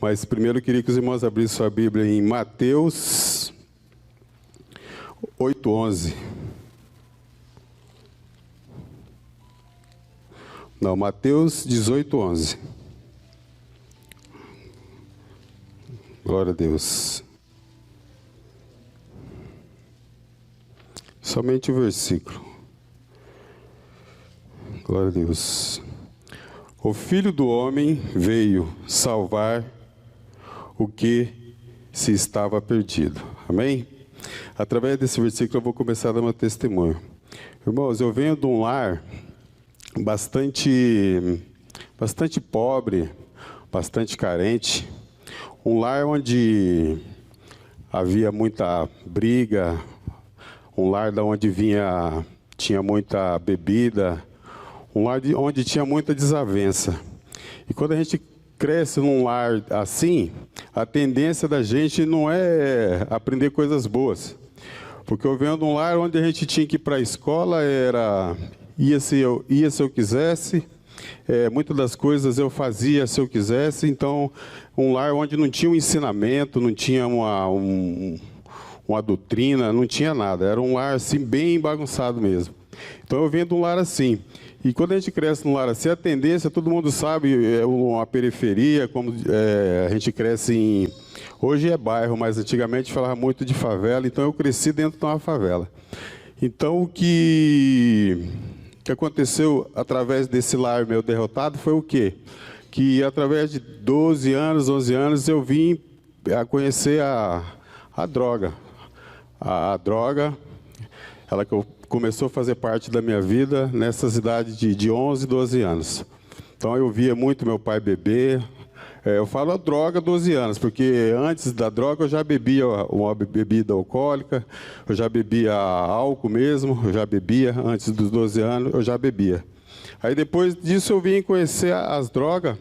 Mas primeiro eu queria que os irmãos abrissem sua Bíblia em Mateus 8:11. Não, Mateus 18:11. Glória a Deus. Somente o versículo. Glória a Deus. O Filho do Homem veio salvar o que se estava perdido. Amém? Através desse versículo eu vou começar a dar meu testemunho. Irmãos, eu venho de um lar bastante pobre, bastante carente. Um lar onde havia muita briga, um lar onde tinha muita bebida, um lar onde tinha muita desavença. E quando a gente cresce num lar assim, a tendência da gente não é aprender coisas boas. Porque eu venho de um lar onde a gente tinha que ir para a escola, ia se eu quisesse, muitas das coisas eu fazia se eu quisesse. Então, um lar onde não tinha um ensinamento, não tinha uma doutrina, não tinha nada. Era um lar assim, bem bagunçado mesmo. Então, eu venho de um lar assim. E quando a gente cresce num lar assim, a tendência, todo mundo sabe, é uma periferia, como a gente cresce em... Hoje é bairro, mas antigamente falava muito de favela, então eu cresci dentro de uma favela. Então, o que aconteceu através desse lar meu derrotado foi o quê? Que através de 12 anos, 11 anos, eu vim a conhecer a droga. A droga, ela que começou a fazer parte da minha vida nessas idades de 11, 12 anos. Então eu via muito meu pai beber. Eu falo a droga 12 anos, porque antes da droga eu já bebia uma bebida alcoólica, eu já bebia álcool mesmo, eu já bebia, antes dos 12 anos eu já bebia. Aí depois disso eu vim conhecer as drogas,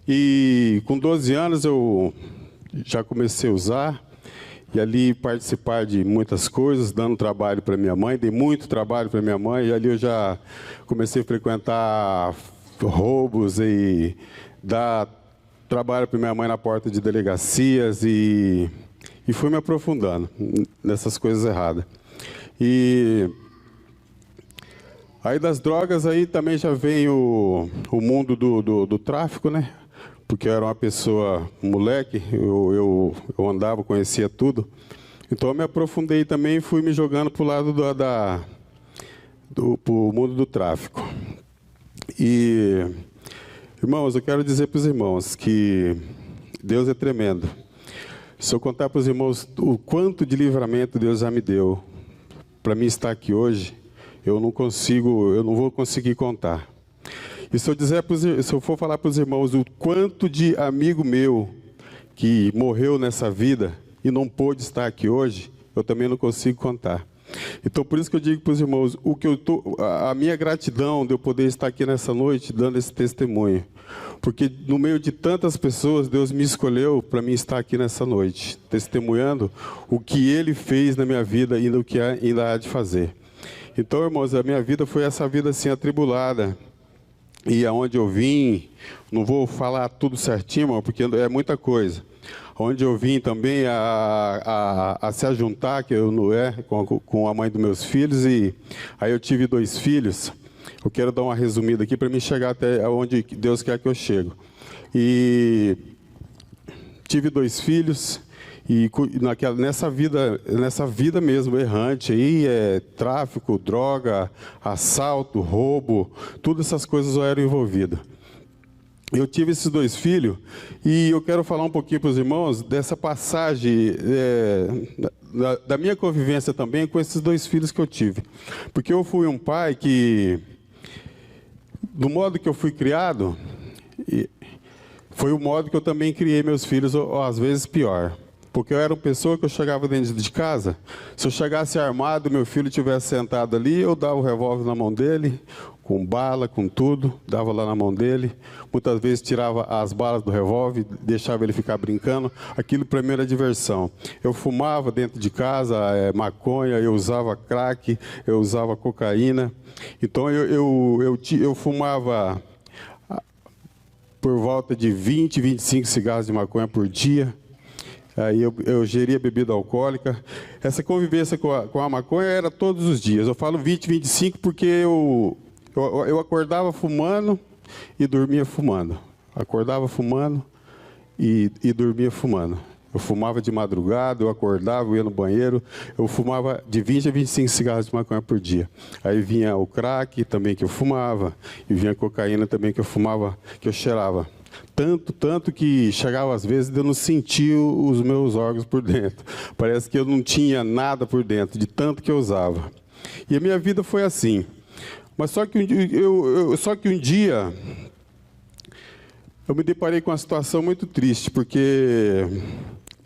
e com 12 anos eu já comecei a usar, e ali participar de muitas coisas, dando trabalho para minha mãe, dei muito trabalho para minha mãe, e ali eu já comecei a frequentar roubos e dar trabalho para minha mãe na porta de delegacias, e fui me aprofundando nessas coisas erradas. E aí das drogas aí também já vem o mundo do tráfico, né? Porque eu era uma pessoa, um moleque, eu andava, conhecia tudo. Então eu me aprofundei também e fui me jogando para o lado pro mundo do tráfico. E, irmãos, eu quero dizer para os irmãos que Deus é tremendo. Se eu contar para os irmãos o quanto de livramento Deus já me deu para mim estar aqui hoje, eu não vou conseguir contar. E se eu for falar para os irmãos o quanto de amigo meu que morreu nessa vida e não pôde estar aqui hoje, eu também não consigo contar. Então, por isso que eu digo para os irmãos, a minha gratidão de eu poder estar aqui nessa noite dando esse testemunho. Porque no meio de tantas pessoas, Deus me escolheu para mim estar aqui nessa noite, testemunhando o que Ele fez na minha vida e o que ainda há de fazer. Então, irmãos, a minha vida foi essa vida assim atribulada. E aonde eu vim, não vou falar tudo certinho, irmão, porque é muita coisa. Onde eu vim também a se ajuntar, que eu não com a mãe dos meus filhos, e aí eu tive 2 filhos. Eu quero dar uma resumida aqui para me chegar até onde Deus quer que eu chegue. E tive 2 filhos, e nessa vida mesmo, errante, aí tráfico, droga, assalto, roubo, todas essas coisas eu era envolvido. Eu tive esses 2 filhos, e eu quero falar um pouquinho para os irmãos dessa passagem da minha convivência também com esses 2 filhos que eu tive. Porque eu fui um pai que, do modo que eu fui criado, foi o modo que eu também criei meus filhos, ou às vezes pior. Porque eu era uma pessoa que eu chegava dentro de casa, se eu chegasse armado, meu filho estivesse sentado ali, eu dava o revólver na mão dele, com bala, com tudo, dava lá na mão dele. Muitas vezes tirava as balas do revólver, deixava ele ficar brincando. Aquilo para mim era diversão. Eu fumava dentro de casa, maconha, eu usava crack, eu usava cocaína. Então eu fumava por volta de 20, 25 cigarros de maconha por dia. Aí eu geria bebida alcoólica. Essa convivência com a maconha era todos os dias. Eu falo 20, 25 porque eu acordava fumando e dormia fumando. Acordava fumando e dormia fumando. Eu fumava de madrugada, eu acordava, eu ia no banheiro, eu fumava de 20 a 25 cigarros de maconha por dia. Aí vinha o crack também que eu fumava, e vinha a cocaína também que eu fumava, que eu cheirava. Tanto que chegava às vezes de eu não sentir os meus órgãos por dentro. Parece que eu não tinha nada por dentro, de tanto que eu usava. E a minha vida foi assim. Mas só que um dia eu me deparei com uma situação muito triste, porque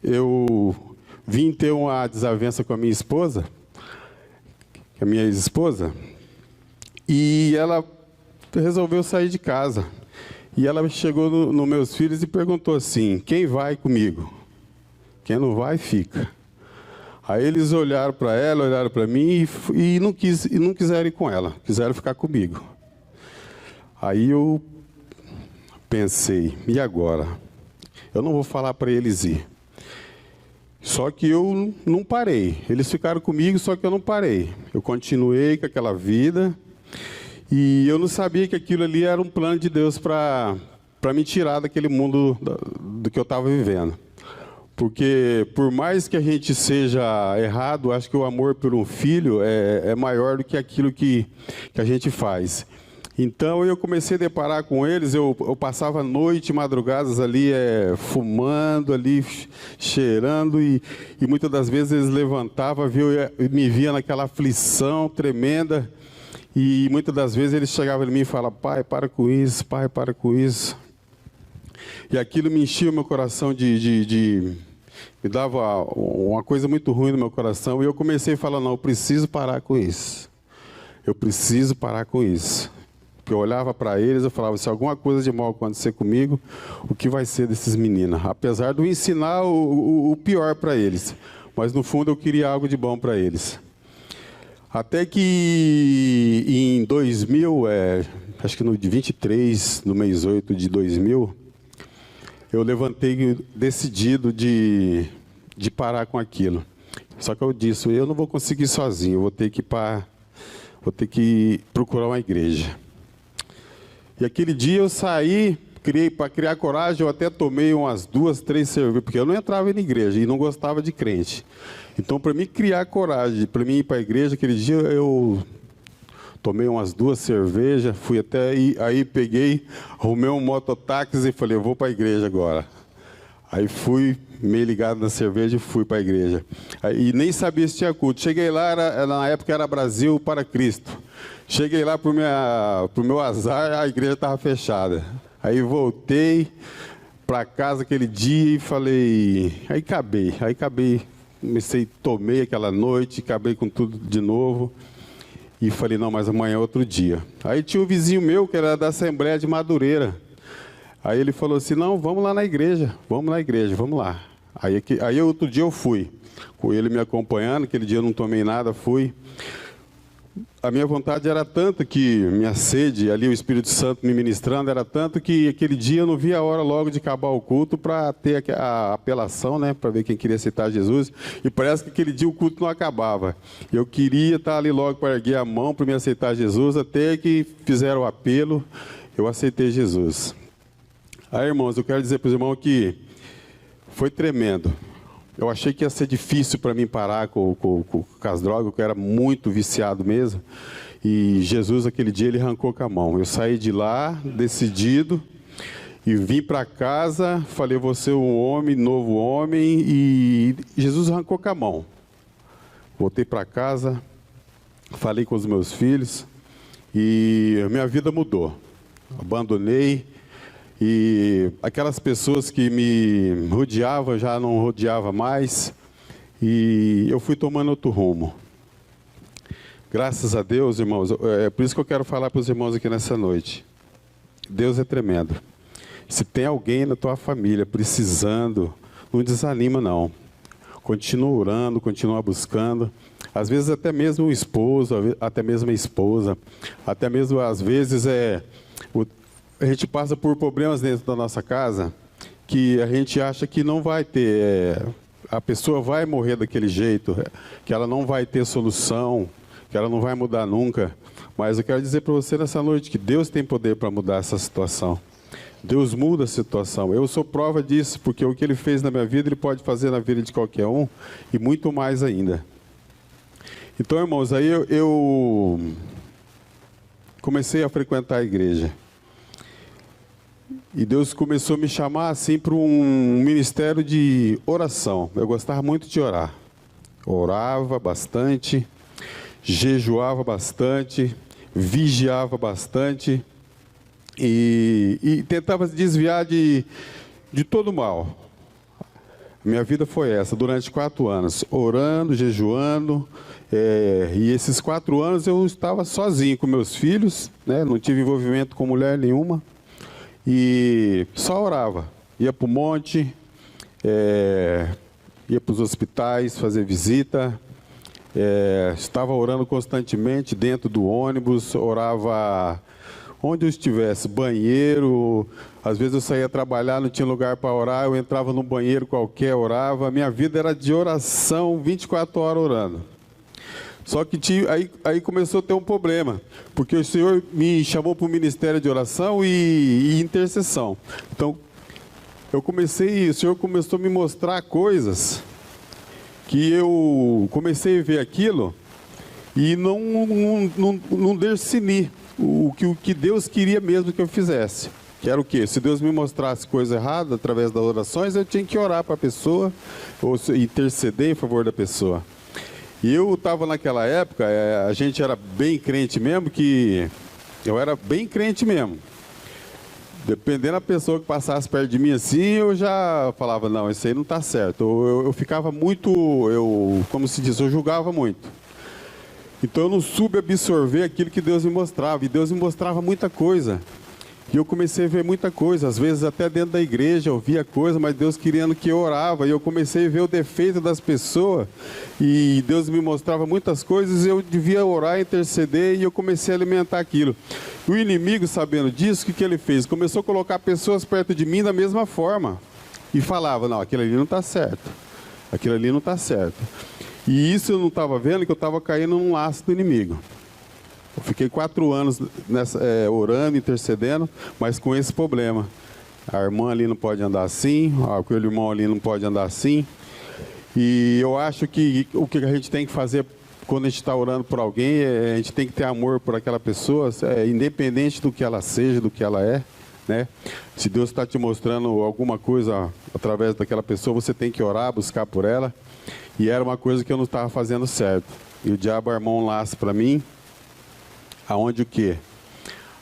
eu vim ter uma desavença com a minha esposa, que é a minha ex-esposa, e ela resolveu sair de casa. E ela chegou nos meus filhos e perguntou assim: quem vai comigo? Quem não vai, fica. Aí eles olharam para ela, olharam para mim e não quiseram ir com ela, quiseram ficar comigo. Aí eu pensei, e agora? Eu não vou falar para eles ir. Só que eu não parei. Eles ficaram comigo, só que eu não parei. Eu continuei com aquela vida e eu não sabia que aquilo ali era um plano de Deus para me tirar daquele mundo do que eu estava vivendo. Porque, por mais que a gente seja errado, acho que o amor por um filho é maior do que aquilo que a gente faz. Então, eu comecei a deparar com eles, eu passava noite, madrugadas ali, fumando ali, cheirando, e muitas das vezes eles levantavam, me via naquela aflição tremenda, e muitas das vezes eles chegavam em mim e falavam: pai, para com isso, pai, para com isso. E aquilo me enchia o meu coração me dava uma coisa muito ruim no meu coração, e eu comecei a falar: não, eu preciso parar com isso. Eu preciso parar com isso. Porque eu olhava para eles, eu falava: se alguma coisa de mal acontecer comigo, o que vai ser desses meninos? Apesar de eu ensinar o pior para eles, mas no fundo eu queria algo de bom para eles. Até que em 2000, acho que no dia 23, no mês 8 de 2000, eu levantei decidido de parar com aquilo. Só que eu disse: eu não vou conseguir sozinho, eu vou ter que procurar uma igreja. E aquele dia eu saí, para criar coragem, eu até tomei umas 2, 3 cervejas, porque eu não entrava na igreja e não gostava de crente. Então, para mim criar coragem, para mim ir para a igreja, aquele dia eu tomei umas 2 cervejas, fui até aí peguei, arrumei um mototáxi e falei: eu vou para a igreja agora. Aí fui, meio ligado na cerveja, e fui para a igreja. Aí, e nem sabia se tinha culto. Cheguei lá, na época era Brasil para Cristo. Cheguei lá, pro meu azar, a igreja estava fechada. Aí voltei para casa aquele dia e falei... Aí acabei, tomei aquela noite, acabei com tudo de novo. E falei: não, mas amanhã é outro dia. Aí tinha um vizinho meu, que era da Assembleia de Madureira. Aí ele falou assim: não, vamos lá na igreja, vamos lá. Aí outro dia eu fui, com ele me acompanhando, aquele dia eu não tomei nada, fui. A minha vontade era tanto que, minha sede, ali o Espírito Santo me ministrando, era tanto que aquele dia eu não via a hora logo de acabar o culto para ter a apelação, né, para ver quem queria aceitar Jesus. E parece que aquele dia o culto não acabava. Eu queria estar ali logo para erguer a mão para me aceitar Jesus, até que fizeram o apelo, eu aceitei Jesus. Aí, irmãos, eu quero dizer para os irmãos que foi tremendo. Eu achei que ia ser difícil para mim parar com as drogas, porque eu era muito viciado mesmo. E Jesus, aquele dia, ele arrancou com a mão. Eu saí de lá, decidido, e vim para casa, falei: vou ser um homem, novo homem, e Jesus arrancou com a mão. Voltei para casa, falei com os meus filhos, e a minha vida mudou. Abandonei. E aquelas pessoas que me rodeavam, já não rodeava mais. E eu fui tomando outro rumo. Graças a Deus, irmãos, é por isso que eu quero falar para os irmãos aqui nessa noite. Deus é tremendo. Se tem alguém na tua família precisando, não desanima não. Continua orando, continua buscando. Às vezes até mesmo o esposo, até mesmo a esposa, até mesmo às vezes a gente passa por problemas dentro da nossa casa que a gente acha que não vai ter, a pessoa vai morrer daquele jeito, que ela não vai ter solução, que ela não vai mudar nunca. Mas eu quero dizer para você nessa noite que Deus tem poder para mudar essa situação. Deus muda a situação. Eu sou prova disso, porque o que Ele fez na minha vida, Ele pode fazer na vida de qualquer um, e muito mais ainda. Então, irmãos, aí eu comecei a frequentar a igreja. E Deus começou a me chamar assim para um ministério de oração. Eu gostava muito de orar. Orava bastante, jejuava bastante, vigiava bastante e tentava se desviar de todo mal. Minha vida foi essa, durante 4 anos, orando, jejuando, e esses 4 anos eu estava sozinho com meus filhos, né? Não tive envolvimento com mulher nenhuma, e só orava. Ia para o monte, ia para os hospitais fazer visita, estava orando constantemente dentro do ônibus, orava onde eu estivesse, banheiro, às vezes eu saía trabalhar, não tinha lugar para orar, eu entrava num banheiro qualquer, orava. Minha vida era de oração, 24 horas orando. Só que aí começou a ter um problema, porque o Senhor me chamou para o ministério de oração e intercessão. Então, o Senhor começou a me mostrar coisas que eu comecei a ver aquilo e não discerni o que Deus queria mesmo que eu fizesse. Que era o quê? Se Deus me mostrasse coisa errada através das orações, eu tinha que orar para a pessoa ou interceder em favor da pessoa. E eu estava naquela época, a gente era bem crente mesmo, que eu era bem crente mesmo. Dependendo da pessoa que passasse perto de mim assim, eu já falava, não, isso aí não está certo. Eu ficava muito, como se diz, eu julgava muito. Então eu não soube absorver aquilo que Deus me mostrava. E Deus me mostrava muita coisa. E eu comecei a ver muita coisa. Às vezes até dentro da igreja eu via coisa, mas Deus querendo que eu orava. E eu comecei a ver o defeito das pessoas. E Deus me mostrava muitas coisas. E eu devia orar, interceder. E eu comecei a alimentar aquilo. O inimigo, sabendo disso, o que ele fez? Começou a colocar pessoas perto de mim da mesma forma. E falava, não, aquilo ali não está certo. Aquilo ali não está certo. E isso eu não estava vendo, que eu estava caindo num laço do inimigo. Eu fiquei 4 anos orando, intercedendo, mas com esse problema. A irmã ali não pode andar assim, aquele irmão ali não pode andar assim. E eu acho que o que a gente tem que fazer quando a gente está orando por alguém, a gente tem que ter amor por aquela pessoa, independente do que ela seja, do que ela é. Né? Se Deus está te mostrando alguma coisa através daquela pessoa, você tem que orar, buscar por ela. E era uma coisa que eu não estava fazendo certo. E o diabo armou um laço para mim. Aonde o quê?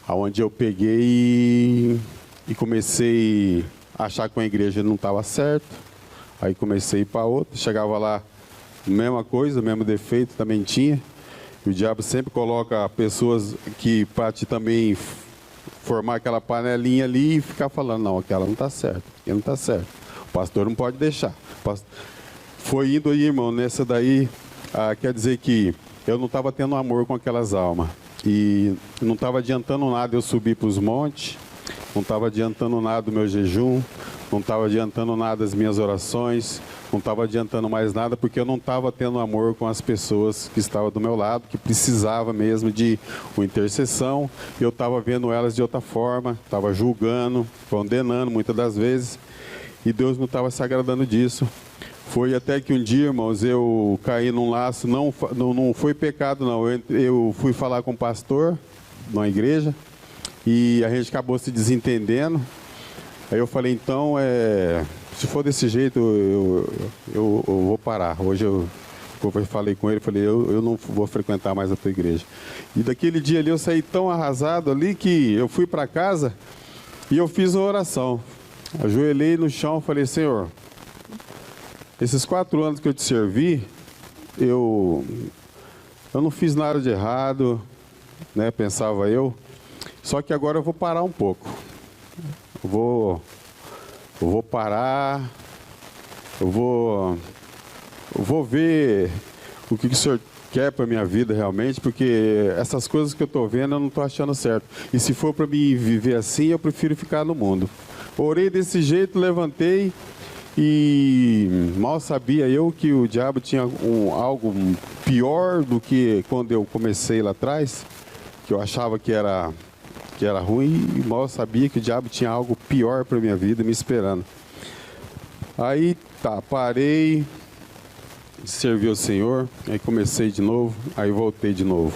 Aonde eu peguei e comecei a achar que a igreja não estava certo. Aí comecei a ir para outra. Chegava lá, mesma coisa, mesmo defeito também tinha. E o diabo sempre coloca pessoas que para te também formar aquela panelinha ali e ficar falando, não, aquela não está certa, aquela não está certo. O pastor não pode deixar. Foi indo aí, irmão, nessa daí, quer dizer que eu não estava tendo amor com aquelas almas. E não estava adiantando nada eu subir para os montes, não estava adiantando nada o meu jejum, não estava adiantando nada as minhas orações, não estava adiantando mais nada, porque eu não estava tendo amor com as pessoas que estavam do meu lado, que precisava mesmo de uma intercessão. Eu estava vendo elas de outra forma, estava julgando, condenando muitas das vezes, e Deus não estava se agradando disso. Foi até que um dia, irmãos, eu caí num laço, não foi pecado não, eu fui falar com o pastor na igreja e a gente acabou se desentendendo. Aí eu falei, então, se for desse jeito, eu vou parar. Hoje eu falei com ele, falei, eu não vou frequentar mais a tua igreja. E daquele dia ali eu saí tão arrasado ali que eu fui para casa e eu fiz uma oração. Ajoelhei no chão e falei, Senhor, esses 4 anos que eu te servi, eu não fiz nada de errado, né, pensava eu. Só que agora eu vou parar um pouco. Eu vou parar, eu vou ver o que o Senhor quer para a minha vida realmente, porque essas coisas que eu estou vendo eu não estou achando certo. E se for para mim viver assim, eu prefiro ficar no mundo. Orei desse jeito, levantei e mal sabia eu que o diabo tinha algo pior do que quando eu comecei lá atrás, que eu achava que era ruim, e mal sabia que o diabo tinha algo pior para a minha vida me esperando. Aí tá, parei de servir ao Senhor, aí comecei de novo, aí voltei de novo.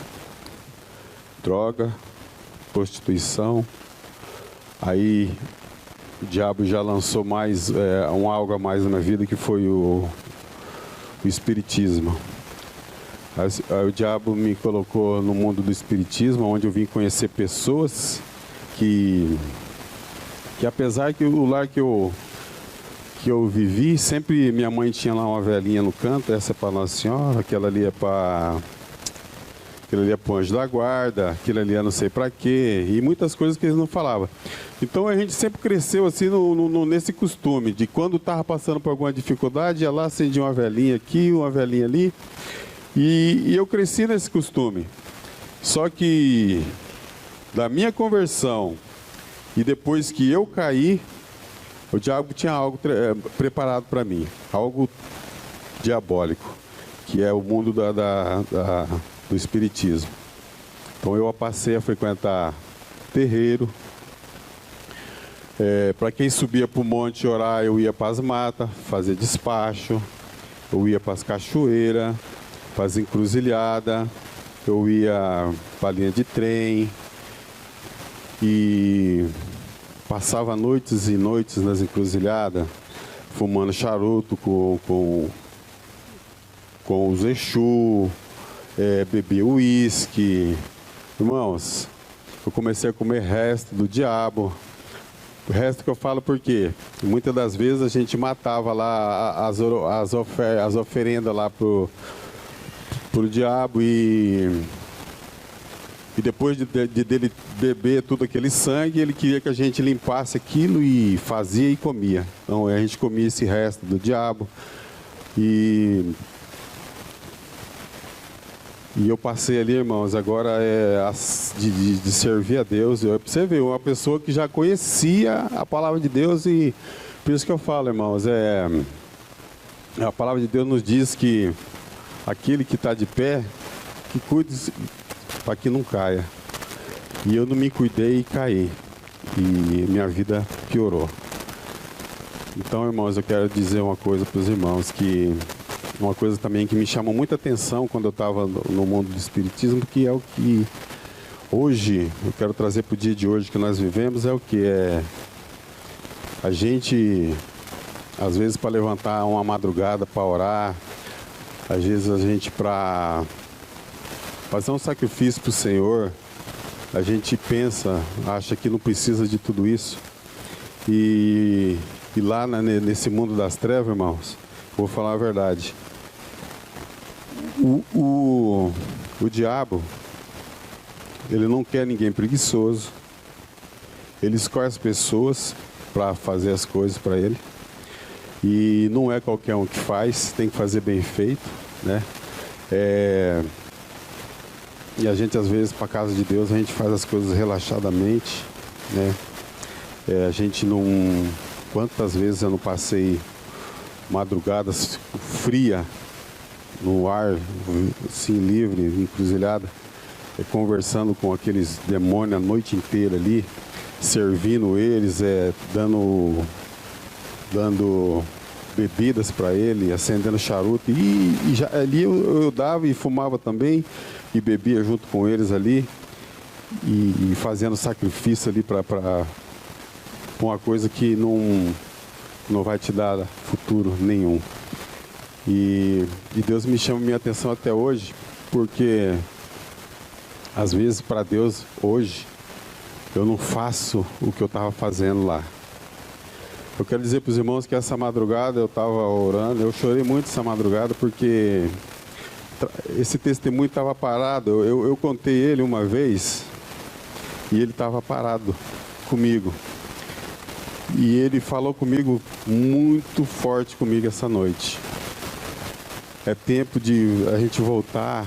Droga, prostituição, aí o diabo já lançou mais algo a mais na minha vida, que foi o espiritismo. Aí o diabo me colocou no mundo do espiritismo, onde eu vim conhecer pessoas que apesar que o lar que eu vivi, sempre minha mãe tinha lá uma velhinha no canto, essa é para Nossa Senhora, aquela ali é para o anjo da guarda, aquilo ali é não sei para quê, e muitas coisas que eles não falavam. Então a gente sempre cresceu assim nesse costume, de quando estava passando por alguma dificuldade, ia lá, acendia uma velhinha aqui, uma velhinha ali, e eu cresci nesse costume. Só que da minha conversão e depois que eu caí, o diabo tinha algo preparado para mim, algo diabólico, que é o mundo do espiritismo. Então eu passei a frequentar terreiro. Para quem subia para o monte orar, eu ia para as matas, fazer despacho, eu ia para as cachoeiras, para as encruzilhadas, eu ia para a linha de trem e passava noites e noites nas encruzilhadas, fumando charuto com os Exu, bebia uísque. Irmãos, eu comecei a comer resto do diabo. O resto que eu falo porque muitas das vezes a gente matava lá as oferendas lá pro diabo e depois dele beber tudo aquele sangue, ele queria que a gente limpasse aquilo e fazia e comia. Então a gente comia esse resto do diabo. E eu passei ali, irmãos, agora de servir a Deus. Você vê, uma pessoa que já conhecia a palavra de Deus, e por isso que eu falo, irmãos, a palavra de Deus nos diz que aquele que está de pé, que cuide para que não caia. E eu não me cuidei e caí. E minha vida piorou. Então, irmãos, eu quero dizer uma coisa para os irmãos, que uma coisa também que me chamou muita atenção quando eu estava no mundo do espiritismo, que é o que hoje, eu quero trazer para o dia de hoje que nós vivemos, é o que a gente, às vezes para levantar uma madrugada para orar, às vezes a gente para fazer um sacrifício para o Senhor, a gente pensa, acha que não precisa de tudo isso. E lá nesse mundo das trevas, irmãos, vou falar a verdade. O diabo, ele não quer ninguém preguiçoso. Ele escolhe as pessoas para fazer as coisas para ele. E não é qualquer um que faz, tem que fazer bem feito, né? E a gente, às vezes, para a casa de Deus, a gente faz as coisas relaxadamente, né? A gente não... Quantas vezes eu não passei madrugadas fria, no ar, assim, livre, encruzilhada, conversando com aqueles demônios a noite inteira ali, servindo eles, dando bebidas para ele, acendendo charuto, e já, ali eu dava e fumava também, e bebia junto com eles ali, e fazendo sacrifício ali para uma coisa que não vai te dar futuro nenhum. E Deus me chama minha atenção até hoje, porque às vezes para Deus hoje eu não faço o que eu estava fazendo lá. Eu quero dizer para os irmãos que essa madrugada eu estava orando, eu chorei muito essa madrugada, porque esse testemunho estava parado. Eu contei ele uma vez e ele estava parado comigo. E ele falou comigo muito forte comigo essa noite. É tempo de a gente voltar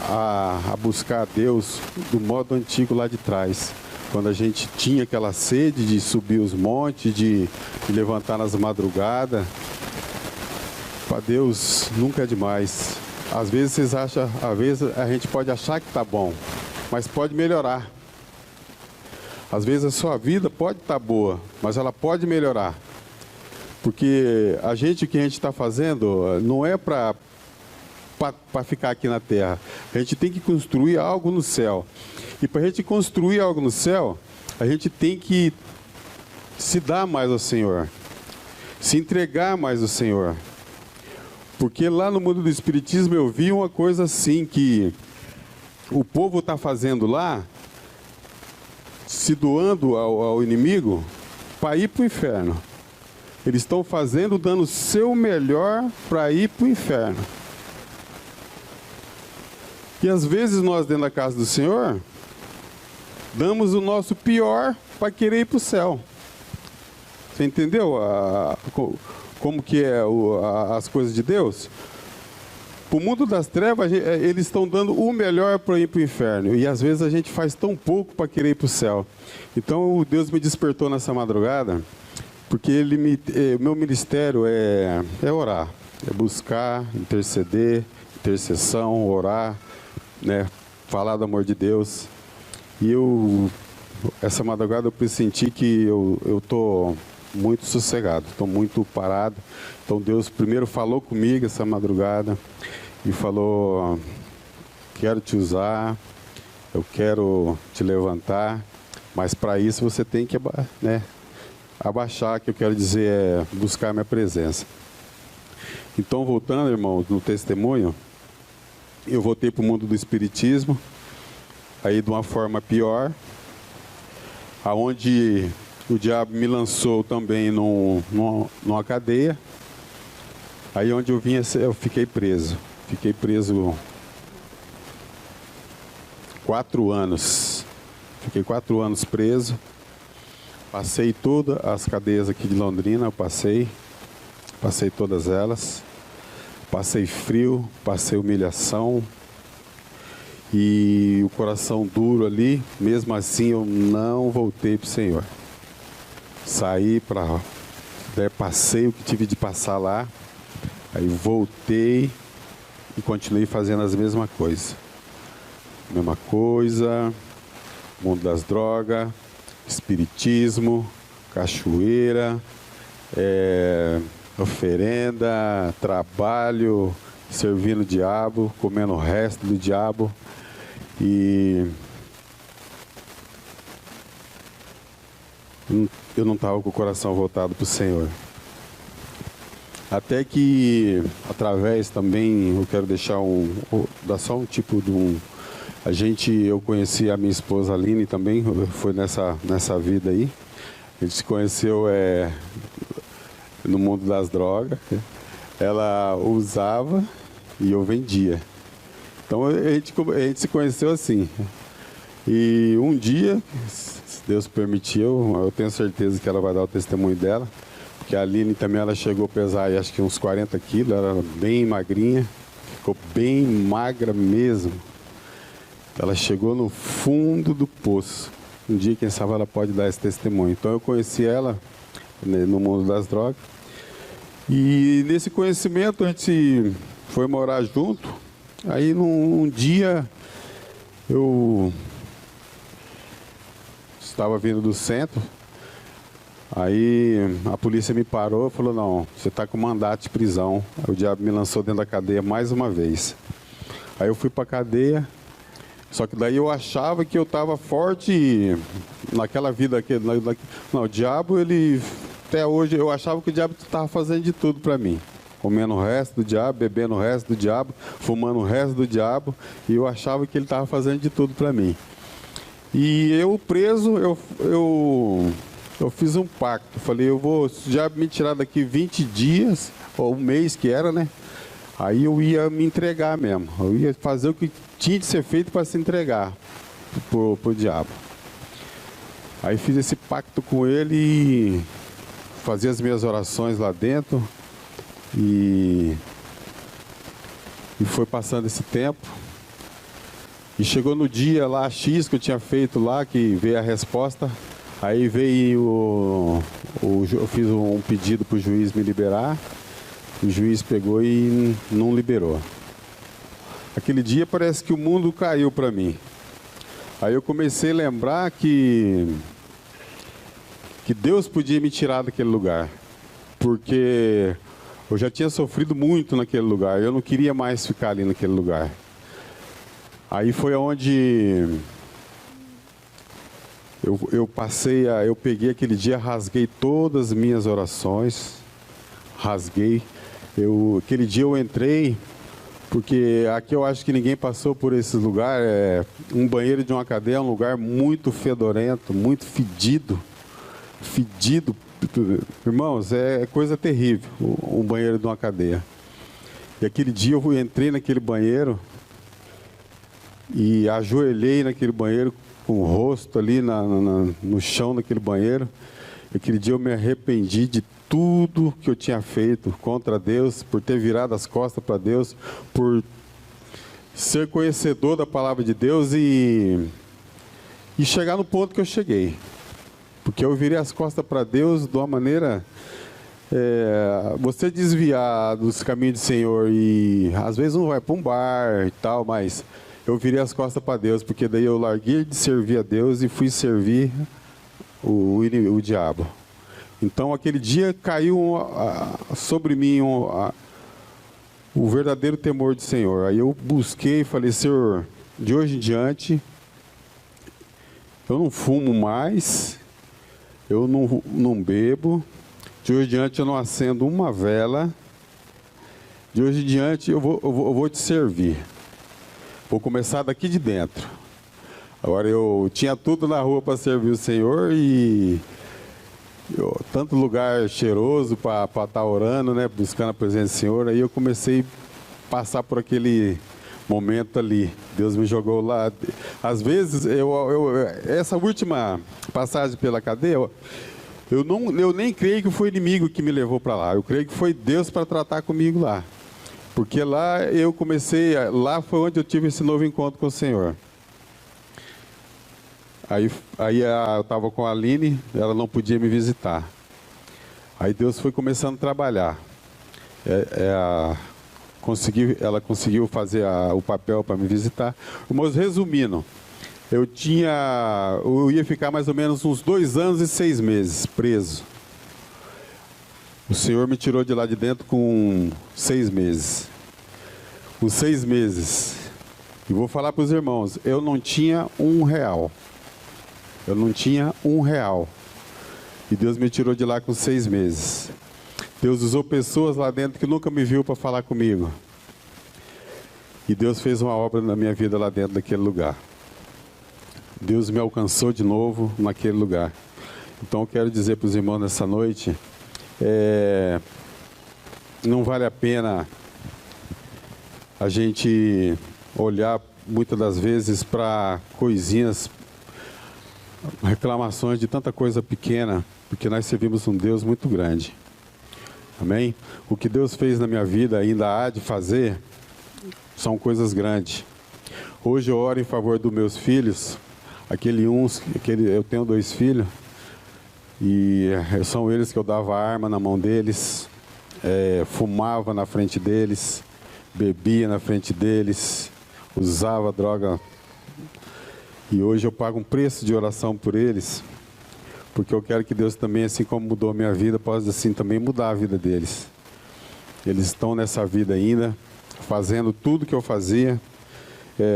a buscar a Deus do modo antigo lá de trás. Quando a gente tinha aquela sede de subir os montes, de levantar nas madrugadas. Para Deus nunca é demais. Às vezes às vezes a gente pode achar que está bom, mas pode melhorar. Às vezes a sua vida pode estar boa, mas ela pode melhorar. Porque o que a gente está fazendo não é para ficar aqui na terra. A gente tem que construir algo no céu. E para a gente construir algo no céu, a gente tem que se dar mais ao Senhor. Se entregar mais ao Senhor. Porque lá no mundo do Espiritismo eu vi uma coisa assim, que o povo está fazendo lá, se doando ao inimigo, para ir para o inferno. Eles estão fazendo, dando o seu melhor para ir para o inferno. E às vezes nós, dentro da casa do Senhor, damos o nosso pior para querer ir para o céu. Você entendeu como que é as coisas de Deus? Para o mundo das trevas, eles estão dando o melhor para ir para o inferno. E às vezes a gente faz tão pouco para querer ir para o céu. Então Deus me despertou nessa madrugada, porque meu ministério é orar, é buscar, interceder, intercessão, orar, né, falar do amor de Deus. E essa madrugada eu pressenti que eu estou muito sossegado, estou muito parado. Então Deus primeiro falou comigo essa madrugada e falou: quero te usar, eu quero te levantar, mas para isso você tem que, né, abaixar, que eu quero dizer é buscar a minha presença. Então, voltando, irmãos, no testemunho, eu voltei para o mundo do Espiritismo, aí de uma forma pior, aonde o diabo me lançou também numa cadeia, aí onde eu fiquei preso. Fiquei preso 4 anos. Fiquei 4 anos preso. Passei todas as cadeias aqui de Londrina, eu passei todas elas. Passei frio, passei humilhação. E o coração duro ali, mesmo assim eu não voltei para o Senhor. Saí passei o que tive de passar lá, aí voltei e continuei fazendo as mesmas coisas. Mesma coisa, mundo das drogas, espiritismo, cachoeira, oferenda, trabalho, servindo o diabo, comendo o resto do diabo. E eu não estava com o coração voltado para o Senhor. Até que, através também, eu quero dar só um tipo de eu conheci a minha esposa Aline também, foi nessa vida aí. A gente se conheceu no mundo das drogas. Ela usava e eu vendia. Então a gente se conheceu assim. E um dia, se Deus permitiu, eu tenho certeza que ela vai dar o testemunho dela. Porque a Aline também, ela chegou a pesar acho que uns 40 quilos, ela era bem magrinha, ficou bem magra mesmo. Ela chegou no fundo do poço. Um dia, quem sabe, ela pode dar esse testemunho. Então eu conheci ela, né, no mundo das drogas. E nesse conhecimento a gente foi morar junto. Aí num dia eu estava vindo do centro. Aí a polícia me parou e falou: não, você está com mandato de prisão. Aí o diabo me lançou dentro da cadeia mais uma vez. Aí eu fui para a cadeia, só que daí eu achava que eu estava forte naquela vida. Não, o diabo, até hoje, eu achava que o diabo estava fazendo de tudo para mim. Comendo o resto do diabo, bebendo o resto do diabo, fumando o resto do diabo. E eu achava que ele estava fazendo de tudo para mim. E eu preso, eu fiz um pacto. Falei: eu vou, se o diabo me tirar daqui 20 dias, ou um mês que era, né? Aí eu ia me entregar mesmo. Eu ia fazer o que tinha de ser feito para se entregar pro diabo. Aí fiz esse pacto com ele e fazia as minhas orações lá dentro. E E foi passando esse tempo. E chegou no dia lá X que eu tinha feito lá, que veio a resposta. Aí veio eu fiz um pedido para o juiz me liberar. O juiz pegou e não liberou. Aquele dia parece que o mundo caiu para mim. Aí eu comecei a lembrar que Deus podia me tirar daquele lugar. Porque eu já tinha sofrido muito naquele lugar. Eu não queria mais ficar ali naquele lugar. Aí foi onde eu peguei aquele dia, rasguei todas as minhas orações. Rasguei. Aquele dia eu entrei, porque aqui eu acho que ninguém passou por esse lugar. Um banheiro de uma cadeia é um lugar muito fedorento, muito fedido. Fedido. Irmãos, é coisa terrível, um banheiro de uma cadeia. E aquele dia eu entrei naquele banheiro e ajoelhei naquele banheiro com o rosto ali no chão daquele banheiro. Aquele dia eu me arrependi de tudo que eu tinha feito contra Deus, por ter virado as costas para Deus, por ser conhecedor da palavra de Deus e chegar no ponto que eu cheguei. Porque eu virei as costas para Deus de uma maneira... você desviar dos caminhos do Senhor e às vezes não vai para um bar e tal, mas eu virei as costas para Deus, porque daí eu larguei de servir a Deus e fui servir o diabo. Então aquele dia caiu sobre mim o verdadeiro temor do Senhor. Aí eu busquei e falei: Senhor, de hoje em diante eu não fumo mais, eu não bebo, de hoje em diante eu não acendo uma vela, de hoje em diante eu vou te servir. Vou começar daqui de dentro. Agora eu tinha tudo na rua para servir o Senhor e tanto lugar cheiroso para estar orando, né, buscando a presença do Senhor. Aí eu comecei a passar por aquele momento ali. Deus me jogou lá. Às vezes, essa última passagem pela cadeia, eu nem creio que foi o inimigo que me levou para lá. Eu creio que foi Deus para tratar comigo lá. Porque lá lá foi onde eu tive esse novo encontro com o Senhor. Aí eu estava com a Aline, ela não podia me visitar. Aí Deus foi começando a trabalhar. Ela conseguiu fazer o papel para me visitar. Mas resumindo, eu ia ficar mais ou menos uns 2 anos e 6 meses preso. O Senhor me tirou de lá de dentro com 6 meses. Com 6 meses. E vou falar para os irmãos, eu não tinha R$1. Eu não tinha R$1. E Deus me tirou de lá com 6 meses. Deus usou pessoas lá dentro que nunca me viu para falar comigo. E Deus fez uma obra na minha vida lá dentro daquele lugar. Deus me alcançou de novo naquele lugar. Então eu quero dizer para os irmãos nessa noite, não vale a pena a gente olhar muitas das vezes para coisinhas, reclamações de tanta coisa pequena, porque nós servimos um Deus muito grande. Amém? O que Deus fez na minha vida, ainda há de fazer, são coisas grandes. Hoje eu oro em favor dos meus filhos, eu tenho 2 filhos, e são eles que eu dava arma na mão deles, fumava na frente deles, bebia na frente deles, usava droga. E hoje eu pago um preço de oração por eles, porque eu quero que Deus também, assim como mudou a minha vida, possa assim também mudar a vida deles. Eles estão nessa vida ainda, fazendo tudo que eu fazia.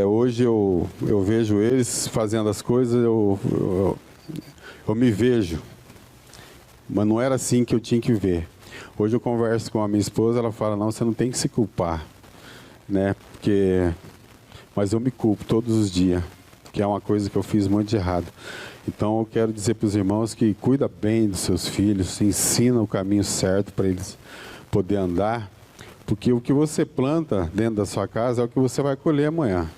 Hoje eu vejo eles fazendo as coisas, eu me vejo, mas não era assim que eu tinha que ver. Hoje eu converso com a minha esposa, ela fala: não, você não tem que se culpar, né? Mas eu me culpo todos os dias, que é uma coisa que eu fiz muito de errado. Então eu quero dizer para os irmãos que cuida bem dos seus filhos, ensina o caminho certo para eles poderem andar, porque o que você planta dentro da sua casa é o que você vai colher amanhã.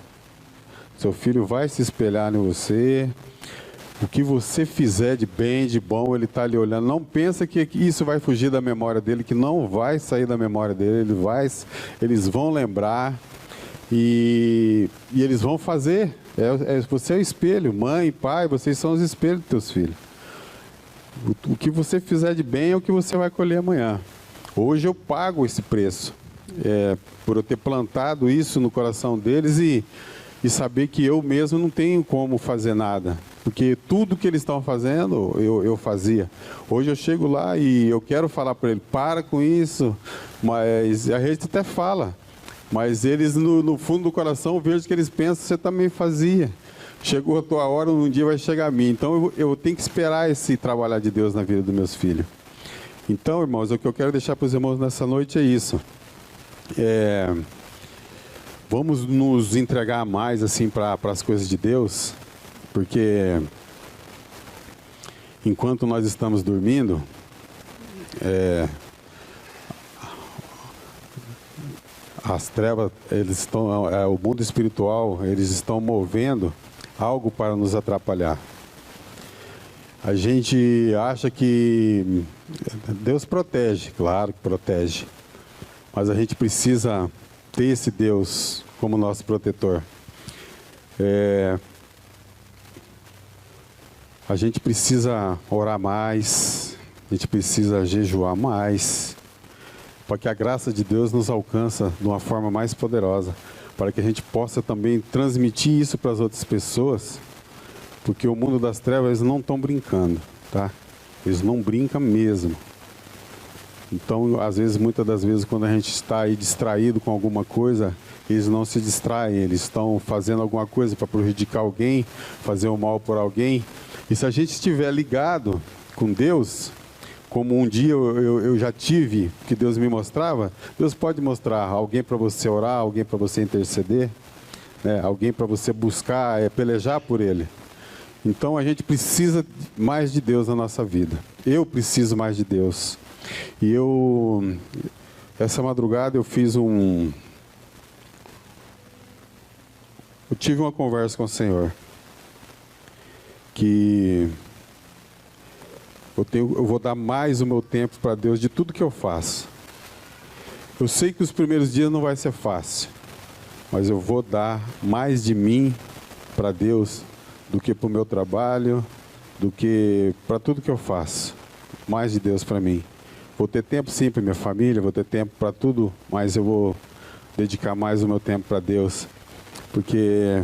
Seu filho vai se espelhar em você, O que você fizer de bem, de bom, Ele está ali olhando. Não pensa que isso vai fugir da memória dEle, que não vai sair da memória dEle. Eles vão lembrar e eles vão fazer. Você é o espelho. Mãe, pai, vocês são os espelhos dos teus filhos. O que você fizer de bem é o que você vai colher amanhã. Hoje eu pago esse preço. Por eu ter plantado isso no coração deles e saber que eu mesmo não tenho como fazer nada. Porque tudo que eles estão fazendo, eu fazia. Hoje eu chego lá e eu quero falar para ele, para com isso. Mas a gente até fala. Mas eles, no fundo do coração, eu vejo que eles pensam, você também fazia. Chegou a tua hora, um dia vai chegar a mim. Então eu tenho que esperar esse trabalhar de Deus na vida dos meus filhos. Então, irmãos, o que eu quero deixar para os irmãos nessa noite é isso. Vamos nos entregar mais assim para as coisas de Deus, porque enquanto nós estamos dormindo, as trevas, o mundo espiritual, eles estão movendo algo para nos atrapalhar. A gente acha que Deus protege, claro que protege, mas a gente precisa ter esse Deus como nosso protetor. A gente precisa orar mais, a gente precisa jejuar mais, para que a graça de Deus nos alcance de uma forma mais poderosa, para que a gente possa também transmitir isso para as outras pessoas, porque o mundo das trevas, eles não estão brincando, tá? Eles não brincam mesmo. Então, às vezes, muitas das vezes, quando a gente está aí distraído com alguma coisa, eles não se distraem, eles estão fazendo alguma coisa para prejudicar alguém, fazer o mal por alguém. E se a gente estiver ligado com Deus, como um dia eu já tive, que Deus me mostrava, Deus pode mostrar alguém para você orar, alguém para você interceder, né? Alguém para você buscar, pelejar por Ele. Então a gente precisa mais de Deus na nossa vida. Eu preciso mais de Deus. E essa madrugada eu tive uma conversa com o Senhor, que eu vou dar mais o meu tempo para Deus de tudo que eu faço. Eu sei que os primeiros dias não vai ser fácil, mas eu vou dar mais de mim para Deus do que para o meu trabalho, do que para tudo que eu faço. Mais de Deus para mim. Vou ter tempo sim para minha família, vou ter tempo para tudo, mas eu vou dedicar mais o meu tempo para Deus. Porque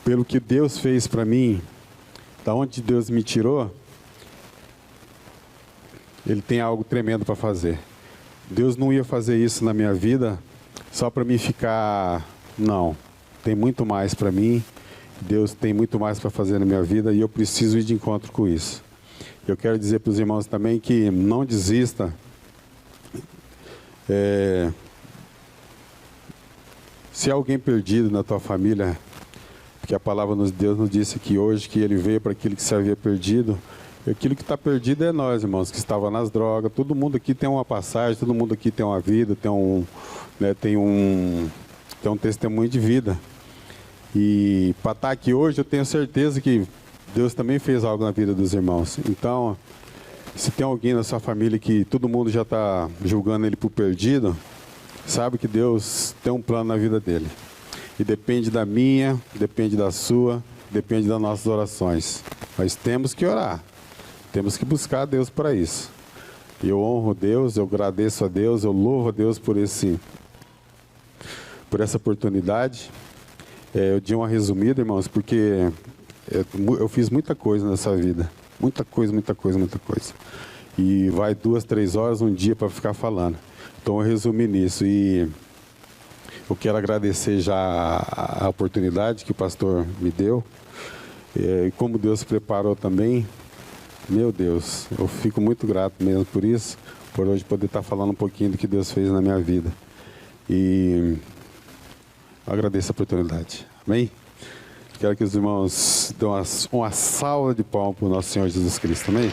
pelo que Deus fez para mim, da onde Deus me tirou, Ele tem algo tremendo para fazer. Deus não ia fazer isso na minha vida só para mim ficar... Não, tem muito mais para mim. Deus tem muito mais para fazer na minha vida e eu preciso ir de encontro com isso. Eu quero dizer para os irmãos também que não desista. Se há alguém perdido na tua família, porque a palavra de Deus nos disse que hoje que Ele veio para aquilo que se havia perdido, aquilo que está perdido é nós, irmãos, que estava nas drogas. Todo mundo aqui tem uma passagem, todo mundo aqui tem uma vida, tem um testemunho de vida. E para estar aqui hoje, eu tenho certeza que Deus também fez algo na vida dos irmãos. Então, se tem alguém na sua família que todo mundo já está julgando ele por perdido, sabe que Deus tem um plano na vida dele. E depende da minha, depende da sua, depende das nossas orações. Mas temos que orar. Temos que buscar a Deus para isso. Eu honro Deus, eu agradeço a Deus, eu louvo a Deus por essa oportunidade. Eu dei uma resumida, irmãos, porque eu fiz muita coisa nessa vida. Muita coisa. E vai 2, 3 horas um dia para ficar falando. Então eu resumi nisso. E eu quero agradecer já a oportunidade que o pastor me deu. E como Deus preparou também. Meu Deus, eu fico muito grato mesmo por isso. Por hoje poder estar falando um pouquinho do que Deus fez na minha vida. E eu agradeço a oportunidade. Amém? Quero que os irmãos dêem uma salva de palmas para o nosso Senhor Jesus Cristo. Amém?